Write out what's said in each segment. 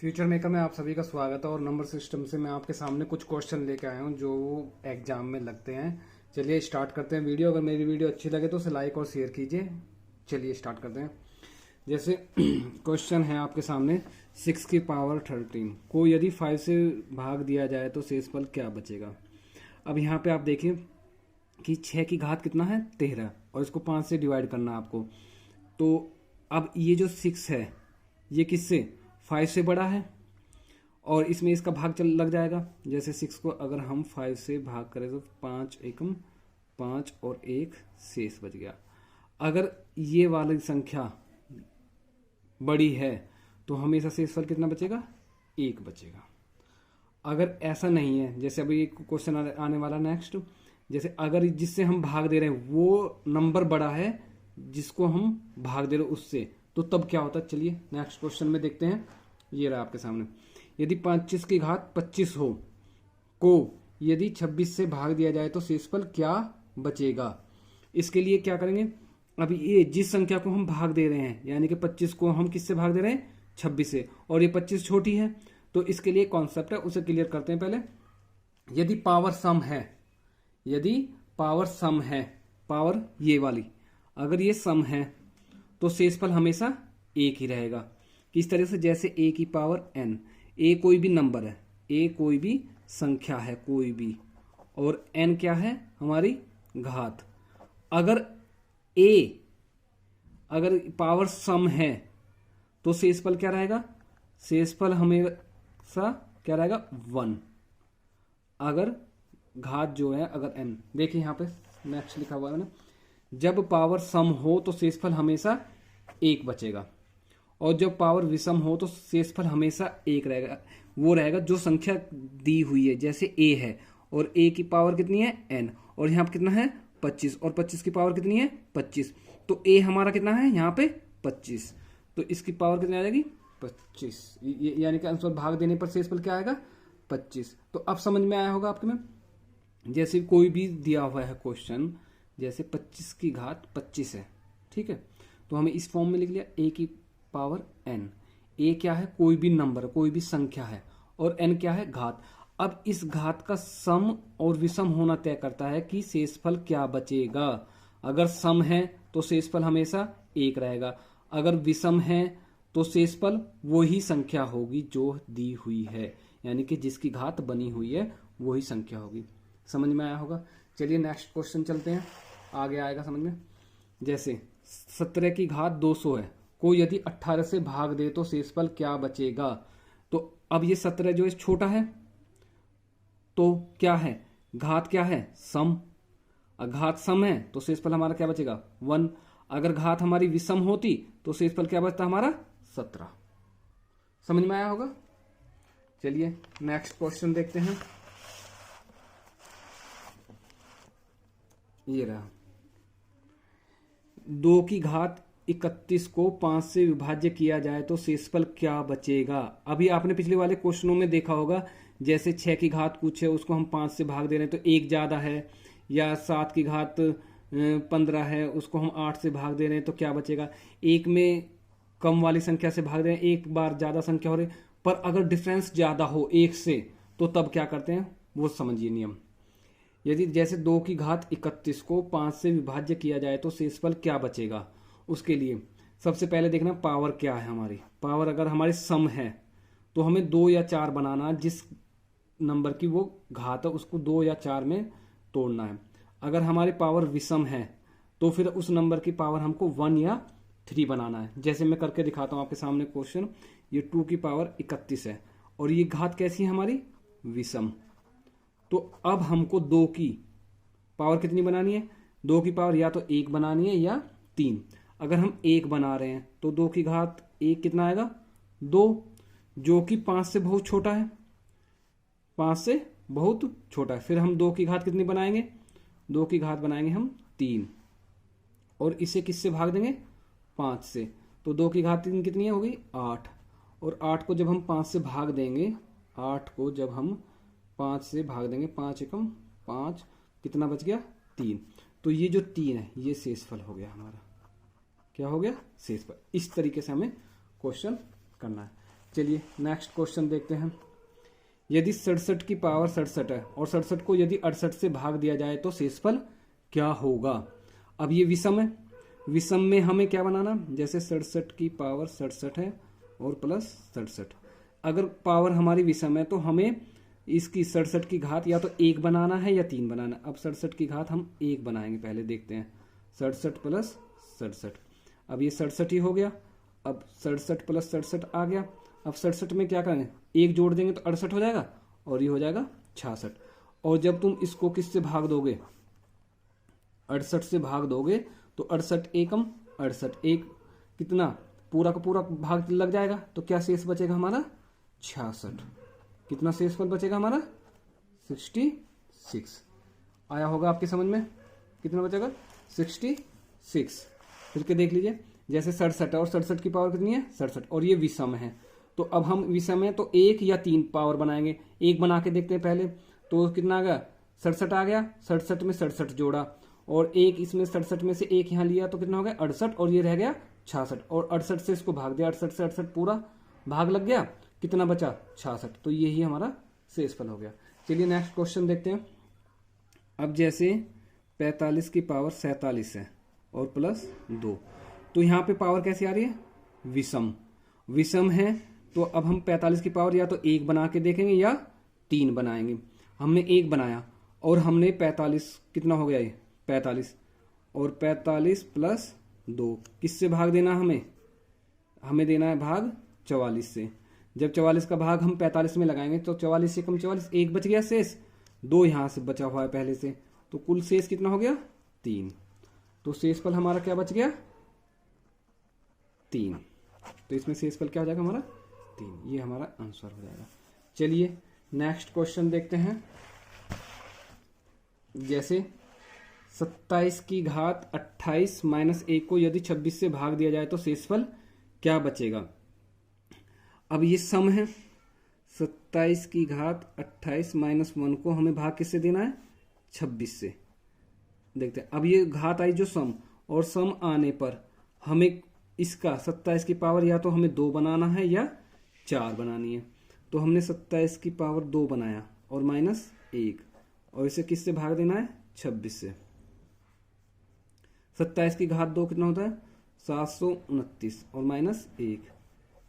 Future maker में आप सभी का स्वागत है और नंबर सिस्टम से मैं आपके सामने कुछ क्वेश्चन लेके आया हूँ जो एग्जाम में लगते हैं। चलिए स्टार्ट करते हैं वीडियो। अगर मेरी वीडियो अच्छी लगे तो उसे लाइक और शेयर कीजिए। चलिए स्टार्ट करते हैं। जैसे क्वेश्चन है आपके सामने 6 की पावर 13 को यदि 5 से भाग दिया जाए तो शेषफल क्या बचेगा। अब यहाँ पे आप देखिए कि 6 की घात कितना है 13 और इसको 5 से डिवाइड करना आपको। तो अब ये जो 6 है ये किससे 5 से बड़ा है और इसमें इसका भाग चल लग जाएगा। जैसे 6 को अगर हम 5 से भाग करें तो 5 एकम 5 और 1 शेष बच गया। अगर ये वाली संख्या बड़ी है तो हमेशा शेषफल कितना बचेगा 1 बचेगा। अगर ऐसा नहीं है, जैसे अभी एक क्वेश्चन आने वाला नेक्स्ट, जैसे अगर जिससे हम भाग दे रहे हैं वो नंबर बड़ा है जिसको हम भाग दे रहे हैं उससे, तो तब क्या होता है। चलिए नेक्स्ट क्वेश्चन में देखते हैं। ये रहा आपके सामने, यदि 25 की घात 25 हो को यदि 26 से भाग दिया जाए तो शेषफल क्या बचेगा। इसके लिए क्या करेंगे, अभी ये जिस संख्या को हम भाग दे रहे हैं यानी कि 25 को हम किससे भाग दे रहे हैं 26 से, और ये 25 छोटी है तो इसके लिए कॉन्सेप्ट है उसे क्लियर करते हैं पहले। यदि पावर सम है, यदि पावर सम है, पावर ये वाली अगर ये सम है तो शेषफल हमेशा एक ही रहेगा। किस तरह से, जैसे a की पावर n, a कोई भी नंबर है, a कोई भी संख्या है कोई भी, और n क्या है हमारी घात। अगर a अगर पावर सम है तो शेषफल क्या रहेगा, शेषफल हमेशा क्या रहेगा 1। अगर घात जो है अगर n, देखिए यहाँ पे नेक्स्ट लिखा हुआ है ना, जब पावर सम हो तो शेषफल हमेशा 1 बचेगा और जब पावर विषम हो तो शेषफल हमेशा 1 रहेगा। वो रहेगा जो संख्या दी हुई है, जैसे a है और a की पावर कितनी है n और यहाँ पे कितना है 25 और 25 की पावर कितनी है 25, तो a हमारा कितना है यहाँ पे 25, तो इसकी पावर कितनी आ जाएगी 25, यानी कि आंसर भाग देने पर शेषफल क्या आएगा 25। तो अब समझ में आया होगा आपके में। जैसे कोई भी दिया हुआ है क्वेश्चन, जैसे 25 की घात 25 है, ठीक है, तो हमें इस फॉर्म में लिख लिया a की पावर n। a क्या है कोई भी नंबर, कोई भी संख्या है, और n क्या है घात। अब इस घात का सम और विषम होना तय करता है कि शेषफल क्या बचेगा। अगर सम है तो शेषफल हमेशा 1 रहेगा, अगर विषम है तो शेषफल वही संख्या होगी जो दी हुई है, यानी कि जिसकी घात बनी हुई है वही संख्या होगी। समझ में आया होगा। चलिए नेक्स्ट क्वेश्चन चलते हैं, आगे आएगा समझ में। जैसे 17 की घात 200 है को यदि 18 से भाग दे तो शेषफल क्या बचेगा। तो अब ये 17 जो है छोटा है तो क्या है घात क्या है सम, घात सम है तो शेषफल हमारा क्या बचेगा 1। अगर घात हमारी विषम होती तो शेषफल क्या बचता हमारा 17। समझ में आया होगा। चलिए नेक्स्ट क्वेश्चन देखते हैं। ये रहा, 2 की घात 31 को 5 से विभाज्य किया जाए तो शेषफल क्या बचेगा। अभी आपने पिछले वाले क्वेश्चनों में देखा होगा, जैसे 6 की घात कुछ है उसको हम 5 से भाग दे रहे हैं तो 1 ज्यादा है, या 7 की घात 15 है उसको हम 8 से भाग दे रहे हैं तो क्या बचेगा। एक में कम वाली संख्या से भाग रहे हैं, एक बार ज्यादा संख्या हो रही, पर अगर डिफरेंस ज्यादा हो 1 से तो तब क्या करते हैं वो समझिए नियम। यदि जैसे 2 की घात 31 को 5 से विभाज्य किया जाए तो शेषफल क्या बचेगा। उसके लिए सबसे पहले देखना पावर क्या है हमारी। पावर अगर हमारी सम है तो हमें 2 या 4 बनाना, जिस नंबर की वो घात है उसको 2 या 4 में तोड़ना है। अगर हमारी पावर विषम है तो फिर उस नंबर की पावर हमको 1 या 3 बनाना है। जैसे मैं करके दिखाता हूं आपके सामने क्वेश्चन, ये 2 की पावर 31 है और ये घात कैसी है हमारी विषम, तो अब हमको 2 की पावर कितनी बनानी है, 2 की पावर या तो 1 बनानी है या 3। अगर हम 1 बना रहे हैं तो 2 की घात 1 कितना आएगा 2, जो कि 5 से बहुत छोटा है, 5 से बहुत छोटा है। फिर हम 2 की घात कितनी बनाएंगे, 2 की घात बनाएंगे हम 3 और इसे किससे भाग देंगे 5 से, तो 2 की घात 3 कितनी है होगी 8, और 8 को जब हम 5 से भाग देंगे, 8 को जब हम 5 से भाग देंगे, 5 एकम 5 कितना बच गया 3, तो ये जो 3 है ये शेषफल हो गया हमारा, क्या हो गया शेषफल। इस तरीके से हमें क्वेश्चन करना है। चलिए नेक्स्ट क्वेश्चन देखते हैं। यदि 67 की पावर 67 है और 67 को यदि 68 से भाग दिया जाए तो शेषफल क्या होगा। अब ये विषम है, विषम में हमें क्या बनाना, जैसे 67 की पावर 67 है और प्लस 67, अगर पावर हमारी विषम है तो हमें इसकी 67 की घात या तो 1 बनाना है या 3 बनाना है। अब 67 की घात हम 1 बनाएंगे, पहले देखते हैं 67 प्लस 67, अब ये 67 ही हो गया। अब 67 प्लस 67 आ गया। अब 67 में क्या करेंगे, 1 जोड़ देंगे तो 68 हो जाएगा और ये हो जाएगा 66। और जब तुम इसको किससे भाग दोगे, 68 से भाग दोगे तो 68 एकम 68, एक कितना पूरा का पूरा भाग लग जाएगा, तो क्या शेष बचेगा हमारा 66। कितना शेषफल बचेगा हमारा 66। आया होगा आपकी समझ में, कितना बचेगा 66। फिर के देख लीजिए, जैसे 67 है और 67 की पावर कितनी है 67 और ये विषम है, तो अब हम विषम है तो 1 या 3 पावर बनाएंगे। 1 बना के देखते हैं पहले, तो कितना आ गया 67 आ गया, 67 में 67 जोड़ा और 1 इसमें 67 में से 1 यहाँ लिया तो कितना हो गया 68 और ये रह गया 66 और 68 से इसको भाग दिया, 68 से 68 पूरा भाग लग गया, कितना बचा 66, तो यही हमारा शेषफल हो गया। चलिए नेक्स्ट क्वेश्चन देखते हैं। अब जैसे 45 की पावर 47 है और प्लस 2, तो यहाँ पे पावर कैसी आ रही है विषम, विषम है तो अब हम 45 की पावर या तो 1 बना के देखेंगे या 3 बनाएंगे। हमने 1 बनाया और हमने 45 कितना हो गया ये 45 और 45 प्लस 2 किससे भाग देना, हमें देना है भाग 44 से। जब 44 का भाग हम 45 में लगाएंगे तो 44 से कम 44, 1 बच गया शेष, 2 यहाँ से बचा हुआ है पहले से, तो कुल शेष कितना हो गया 3, तो शेषफल हमारा क्या बच गया 3, तो इसमें शेषफल क्या हो जाएगा हमारा 3, ये हमारा आंसर हो जाएगा। चलिए नेक्स्ट क्वेश्चन देखते हैं। जैसे 27 की घात 28 माइनस 1 को यदि 26 से भाग दिया जाए तो शेषफल क्या बचेगा। अब ये सम है, 27 की घात 28 माइनस 1 को हमें भाग किससे देना है 26 से। देखते हैं, अब ये घात आई जो सम, और सम आने पर हमें इसका 27 की पावर या तो हमें 2 बनाना है या 4 बनानी है। तो हमने 27 की पावर 2 बनाया और माइनस 1 और इसे किससे भाग देना है 26 से। 27 की घात 2 कितना होता है 729 और माइनस 1,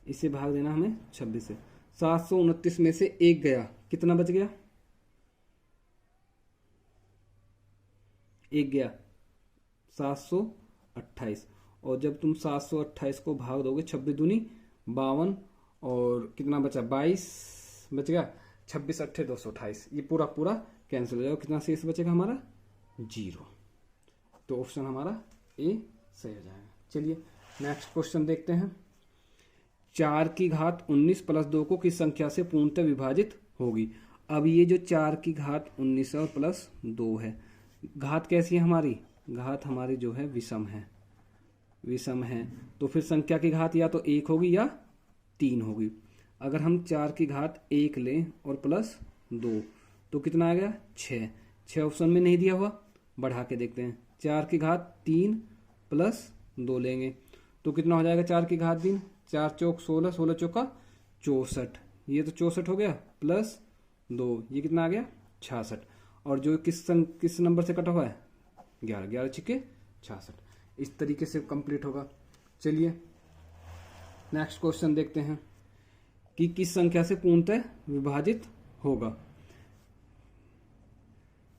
इसे भाग देना हमें 26 से। 729 में से 1 गया, कितना बच गया 1 गया 728, और जब तुम 728 को भाग दोगे 26 दूनी 52 और कितना बचा 22 बच गया, 26 अट्ठे 228, ये पूरा पूरा कैंसिल हो जाएगा, कितना शेष बचेगा हमारा 0, तो ऑप्शन हमारा ए सही हो जाएगा। चलिए नेक्स्ट क्वेश्चन देखते हैं। 4 की घात 19 प्लस 2 को किस संख्या से पूर्णतः विभाजित होगी। अब ये जो 4 की घात 19 है और प्लस 2 है, घात कैसी है हमारी, घात हमारी जो है विषम है, विषम है तो फिर संख्या की घात या तो 1 होगी या 3 होगी। अगर हम 4 की घात 1 लें और प्लस 2 तो कितना आ गया 6 ऑप्शन में नहीं दिया हुआ, बढ़ा के देखते हैं। 4 की घात 3 प्लस 2 लेंगे तो कितना हो जाएगा 4 की घात 3, 4 चौक 16, 16 चौका 64, ये तो 64 हो गया, प्लस 2 ये कितना आ गया 66, और जो किस नंबर से कटा हुआ है 11, 11 छिके 66, इस तरीके से कंप्लीट होगा। चलिए नेक्स्ट क्वेश्चन देखते हैं कि किस संख्या से पूर्णतः विभाजित होगा।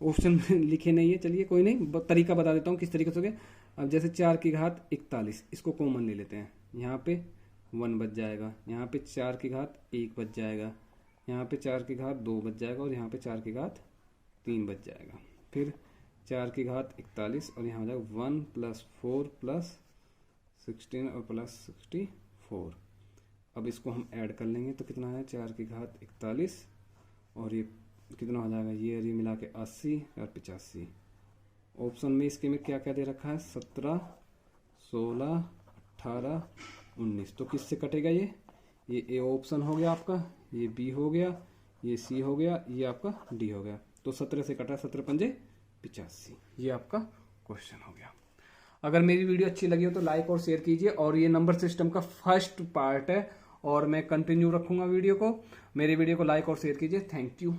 ऑप्शन में लिखे नहीं है, चलिए कोई नहीं, तरीका बता देता हूँ किस तरीके से हो गया। अब जैसे 4 की घात 41, इसको कॉमन ले लेते हैं, यहाँ पे 1 बच जाएगा, यहाँ पे 4 की घात 1 बच जाएगा, यहाँ पे 4 की घात 2 बच जाएगा और यहाँ पे 4 की घात 3 बच जाएगा। फिर 4 की घात 41 और यहाँ हो जाएगा 1 प्लस 4 प्लस 16 और प्लस 64। अब इसको हम ऐड कर लेंगे तो कितना है 4 की घात 41 और ये कितना हो जाएगा, ये मिला के 80 और 85। ऑप्शन में इसके में क्या क्या दे रखा है 17, 16, 18, 19, तो किससे कटेगा ये ए ऑप्शन हो गया आपका, ये बी हो गया, ये सी हो गया, ये आपका डी हो गया, तो 17 से कटा 17 पंजे 85, ये आपका क्वेश्चन हो गया। अगर मेरी वीडियो अच्छी लगी हो तो लाइक और शेयर कीजिए, और ये नंबर सिस्टम का फर्स्ट पार्ट है और मैं कंटिन्यू रखूंगा वीडियो को। मेरी वीडियो को लाइक और शेयर कीजिए। Thank you.